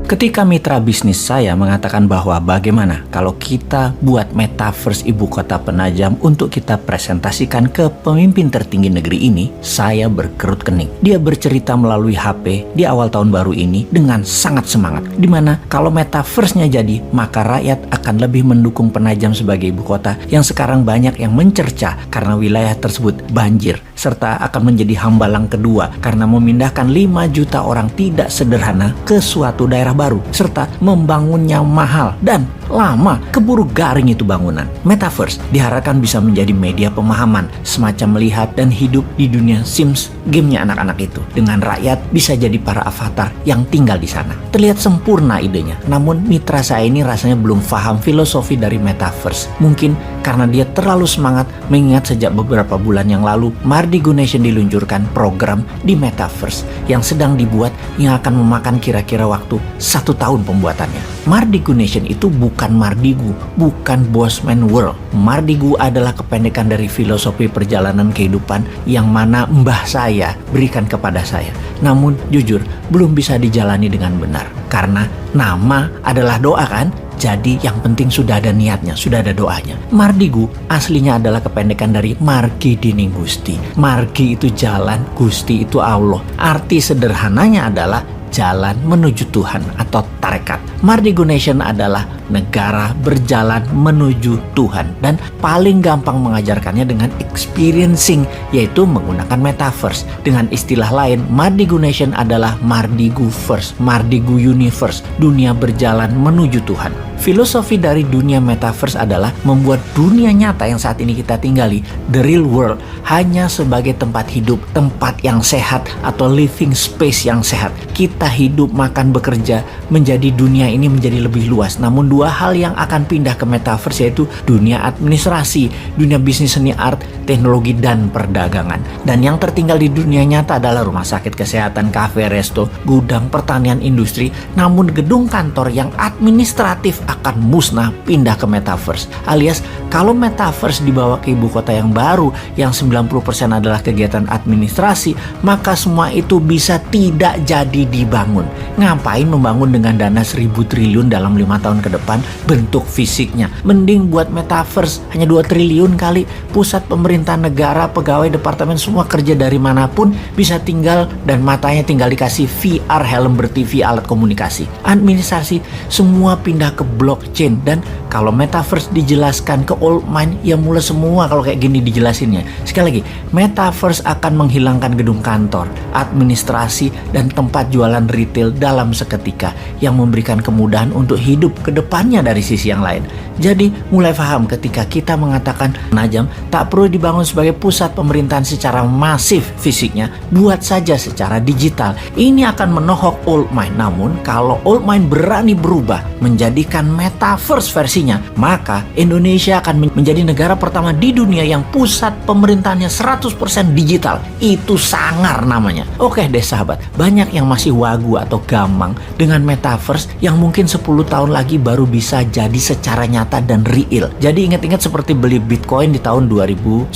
Ketika mitra bisnis saya mengatakan bahwa bagaimana kalau kita buat metaverse ibu kota penajam untuk kita presentasikan ke pemimpin tertinggi negeri ini, saya berkerut kening. Dia bercerita melalui HP di awal tahun baru ini dengan sangat semangat, dimana kalau metaverse-nya jadi, maka rakyat akan lebih mendukung Penajam sebagai ibu kota yang sekarang banyak yang mencerca karena wilayah tersebut banjir, serta akan menjadi hambalang kedua karena memindahkan 5 juta orang tidak sederhana ke suatu daerah baru, serta membangunnya mahal dan lama, keburu garing itu bangunan. Metaverse diharapkan bisa menjadi media pemahaman, semacam melihat dan hidup di dunia Sims, gamenya anak-anak itu. Dengan rakyat bisa jadi para avatar yang tinggal di sana. Terlihat sempurna idenya, namun mitra saya ini rasanya belum paham filosofi dari metaverse. Mungkin karena dia terlalu semangat, mengingat sejak beberapa bulan yang lalu Mardigu Nation diluncurkan program di metaverse yang sedang dibuat yang akan memakan kira-kira waktu 1 tahun pembuatannya. Mardigu Nation itu bukan Mardigu, bukan Bosman World. Mardigu adalah kependekan dari filosofi perjalanan kehidupan yang mana mbah saya berikan kepada saya. Namun jujur belum bisa dijalani dengan benar karena nama adalah doa kan? Jadi yang penting sudah ada niatnya, sudah ada doanya. Mardigu aslinya adalah kependekan dari Margi Dining Gusti. Margi itu jalan, Gusti itu Allah. Arti sederhananya adalah jalan menuju Tuhan atau tarekat. Mardigu Nation adalah negara berjalan menuju Tuhan, dan paling gampang mengajarkannya dengan experiencing, yaitu menggunakan metaverse. Dengan istilah lain, Mardigu Nation adalah Mardigu First, Mardigu Universe, dunia berjalan menuju Tuhan. Filosofi dari dunia metaverse adalah membuat dunia nyata yang saat ini kita tinggali, the real world, hanya sebagai tempat hidup, tempat yang sehat atau living space yang sehat. Kita hidup, makan, bekerja, menjadi dunia ini menjadi lebih luas. Namun 2 hal yang akan pindah ke metaverse, yaitu dunia administrasi, dunia bisnis, seni, art, teknologi, dan perdagangan. Dan yang tertinggal di dunia nyata adalah rumah sakit, kesehatan, kafe, resto, gudang, pertanian, industri. Namun gedung kantor yang administratif akan musnah pindah ke metaverse. Alias kalau metaverse dibawa ke ibu kota yang baru yang 90% adalah kegiatan administrasi, maka semua itu bisa tidak jadi dibangun. Ngapain membangun dengan dana 1.000 triliun dalam 5 tahun ke depan bentuk fisiknya? Mending buat metaverse hanya 2 triliun kali. Pusat pemerintahan negara, pegawai departemen semua kerja dari manapun, bisa tinggal dan matanya tinggal dikasih VR, helm ber-TV, alat komunikasi. Administrasi semua pindah ke blockchain. Dan kalau metaverse dijelaskan ke old mind, ya mulai semua kalau kayak gini dijelasinnya. Sekali lagi, metaverse akan menghilangkan gedung kantor, administrasi, dan tempat jualan retail dalam seketika, yang memberikan kemudahan untuk hidup ke depannya dari sisi yang lain. Jadi mulai paham ketika kita mengatakan Penajam tak perlu dibangun sebagai pusat pemerintahan secara masif fisiknya, buat saja secara digital. Ini akan menohok old mind. Namun kalau old mind berani berubah menjadikan metaverse versinya, maka Indonesia akan menjadi negara pertama di dunia yang pusat pemerintahannya 100% digital. Itu sangar namanya. Oke deh sahabat, banyak yang masih wagu atau gamang dengan metaverse yang mungkin 10 tahun lagi baru bisa jadi secara nyata dan real. Jadi ingat-ingat seperti beli Bitcoin di tahun 2010.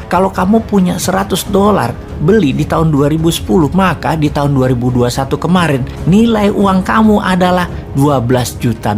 Kalau kamu punya $100 beli di tahun 2010, maka di tahun 2021 kemarin nilai uang kamu adalah $12 juta.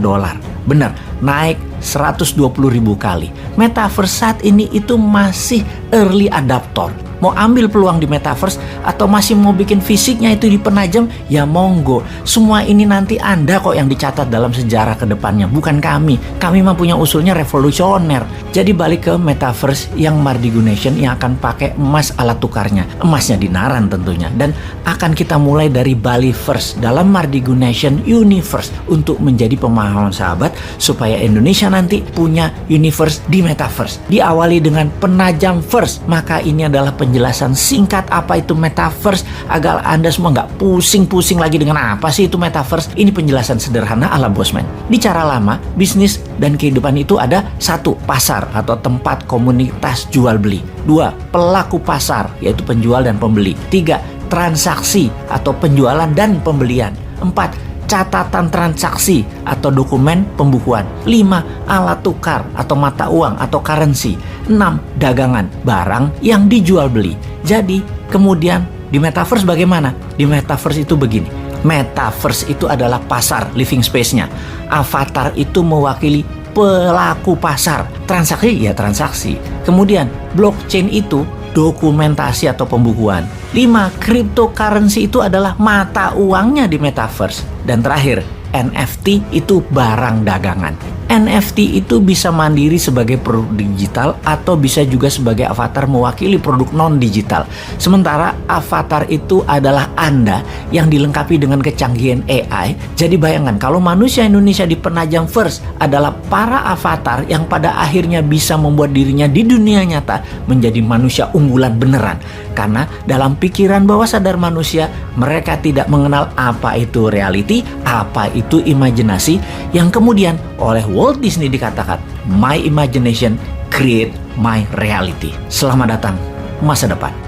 Benar, naik 120.000 kali. Metaverse saat ini itu masih early adapter. Mau ambil peluang di metaverse atau masih mau bikin fisiknya itu di Penajam, ya monggo. Semua ini nanti Anda kok yang dicatat dalam sejarah ke depannya, bukan kami. Kami mah punya usulnya revolusioner. Jadi balik ke metaverse yang Mardigu Nation yang akan pakai emas alat tukarnya. Emasnya dinaran tentunya. Dan akan kita mulai dari Bali First dalam Mardigu Nation Universe untuk menjadi pemahaman sahabat supaya Indonesia nanti punya universe di metaverse. Diawali dengan Penajam First, maka ini adalah penjelasan singkat apa itu metaverse agar Anda semua nggak pusing-pusing lagi dengan apa sih itu metaverse. Ini penjelasan sederhana ala Bosman. Di cara lama, bisnis dan kehidupan itu ada 1. Pasar atau tempat komunitas jual beli. 2. Pelaku pasar, yaitu penjual dan pembeli. 3. Transaksi atau penjualan dan pembelian. 4. Catatan transaksi atau dokumen pembukuan. 5. Alat tukar atau mata uang atau currency. 6. Dagangan, barang yang dijual beli. Jadi kemudian di metaverse bagaimana? Di metaverse itu begini. Metaverse itu adalah pasar, living space-nya. Avatar itu mewakili pelaku pasar. Transaksi ya transaksi. Kemudian blockchain itu dokumentasi atau pembukuan. 5. Cryptocurrency itu adalah mata uangnya di metaverse. Dan terakhir, NFT itu barang dagangan. NFT itu bisa mandiri sebagai produk digital atau bisa juga sebagai avatar mewakili produk non-digital. Sementara avatar itu adalah Anda yang dilengkapi dengan kecanggihan AI. Jadi bayangkan kalau manusia Indonesia di Penajam First adalah para avatar yang pada akhirnya bisa membuat dirinya di dunia nyata menjadi manusia unggulan beneran. Karena dalam pikiran bawah sadar manusia, mereka tidak mengenal apa itu reality, apa itu imajinasi, yang kemudian oleh Walt Disney dikatakan, my imagination create my reality. Selamat datang masa depan.